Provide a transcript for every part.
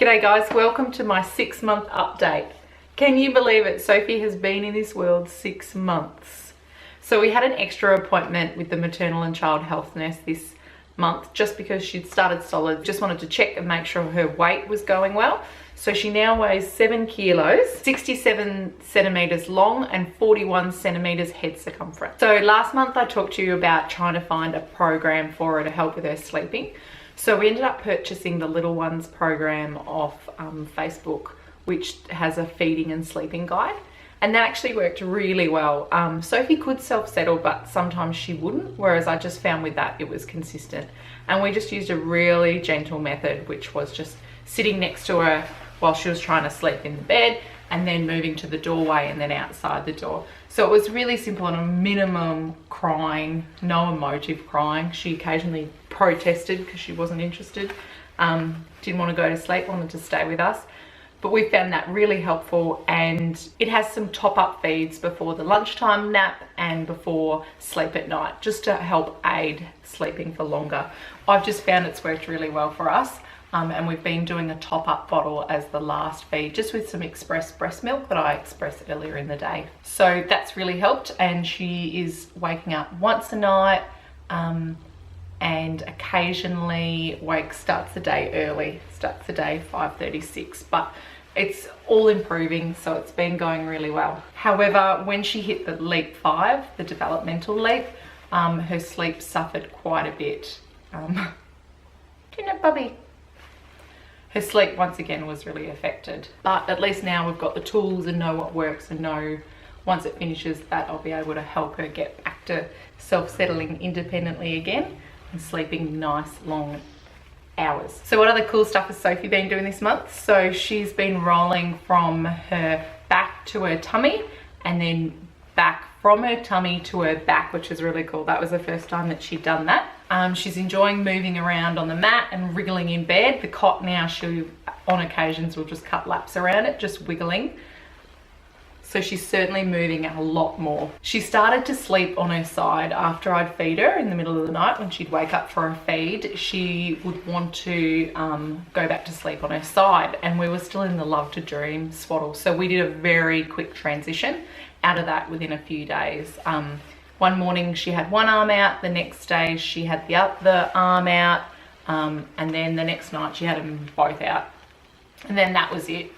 G'day guys, welcome to my 6-month update. Can you believe it? Sophie has been in this world 6 months. So we had an extra appointment with the maternal and child health nurse this month just because she'd started solid. Just wanted to check and make sure her weight was going well. So she now weighs 7 kilos, 67 centimeters long and 41 centimeters head circumference. So last month I talked to you about trying to find a program for her to help with her sleeping. So we ended up purchasing the Little Ones program off Facebook, which has a feeding and sleeping guide. And that actually worked really well. Sophie could self-settle, but sometimes she wouldn't, whereas I just found with that it was consistent. And we just used a really gentle method, which was just sitting next to her while she was trying to sleep in the bed, and then moving to the doorway and then outside the door. So it was really simple and a minimum crying, no emotive crying. She occasionally protested because she wasn't interested, didn't want to go to sleep, wanted to stay with us. But we found that really helpful, and it has some top-up feeds before the lunchtime nap and before sleep at night, just to help aid sleeping for longer. I've just found it's worked really well for us. And we've been doing a top-up bottle as the last feed, just with some express breast milk that I expressed earlier in the day. So that's really helped, and she is waking up once a night, and occasionally starts the day early, starts the day 5:36, but it's all improving, so it's been going really well. However, when she hit the leap 5, the developmental leap, her sleep suffered quite a bit. Do you know, Bubby? Her sleep once again was really affected, but at least now we've got the tools and know what works, and know once it finishes that I'll be able to help her get back to self-settling independently again and sleeping nice long hours. So what other cool stuff has Sophie been doing this month? So she's been rolling from her back to her tummy, and then back from her tummy to her back, which is really cool. That was the first time that she'd done that. She's enjoying moving around on the mat and wriggling in bed. The cot now, she on occasions will just cut laps around it, just wiggling. So she's certainly moving a lot more. She started to sleep on her side after I'd feed her in the middle of the night. When she'd wake up for a feed, she would want to go back to sleep on her side, and we were still in the love to dream swaddle. So we did a very quick transition out of that within a few days. One morning she had one arm out, the next day she had the other arm out, and then the next night she had them both out. And then that was it.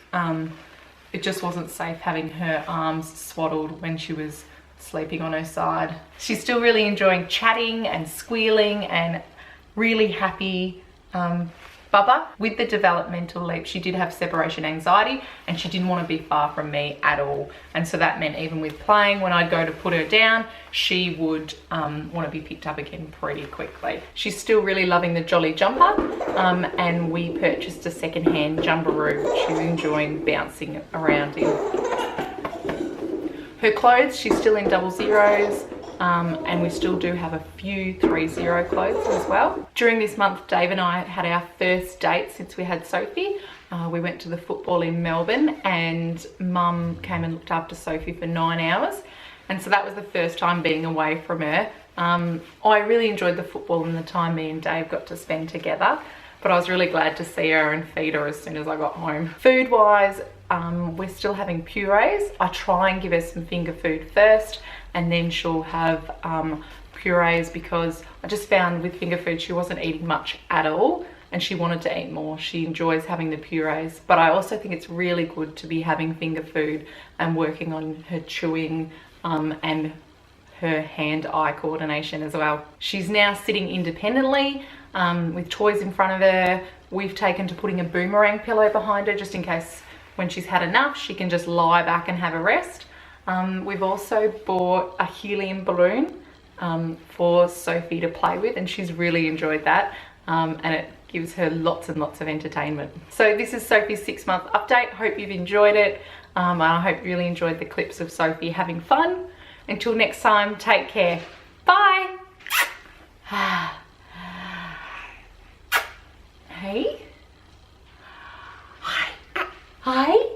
It just wasn't safe having her arms swaddled when she was sleeping on her side. She's still really enjoying chatting and squealing and really happy. Bubba, with the developmental leap, she did have separation anxiety, and she didn't want to be far from me at all. And so that meant even with playing, when I'd go to put her down, she would want to be picked up again pretty quickly. She's still really loving the Jolly Jumper, and we purchased a second-hand Jumperoo, which she's enjoying bouncing around in. Her clothes, she's still in 00s. And we still do have a few 30 clothes as well. During this month, Dave and I had our first date since we had Sophie. We went to the football in Melbourne, and Mum came and looked after Sophie for 9 hours. And so that was the first time being away from her. I really enjoyed the football and the time me and Dave got to spend together, but I was really glad to see her and feed her as soon as I got home. Food-wise, we're still having purees. I try and give her some finger food first, and then she'll have purees, because I just found with finger food she wasn't eating much at all, and she wanted to eat more. She enjoys having the purees, but I also think it's really good to be having finger food and working on her chewing and her hand-eye coordination as well. She's now sitting independently with toys in front of her. We've taken to putting a boomerang pillow behind her, just in case when she's had enough she can just lie back and have a rest. We've also bought a helium balloon for Sophie to play with, and she's really enjoyed that, and it gives her lots and lots of entertainment. So this is Sophie's 6-month update. Hope you've enjoyed it. I hope you really enjoyed the clips of Sophie having fun. Until next time, take care. Bye. Hey. Hi. Hi.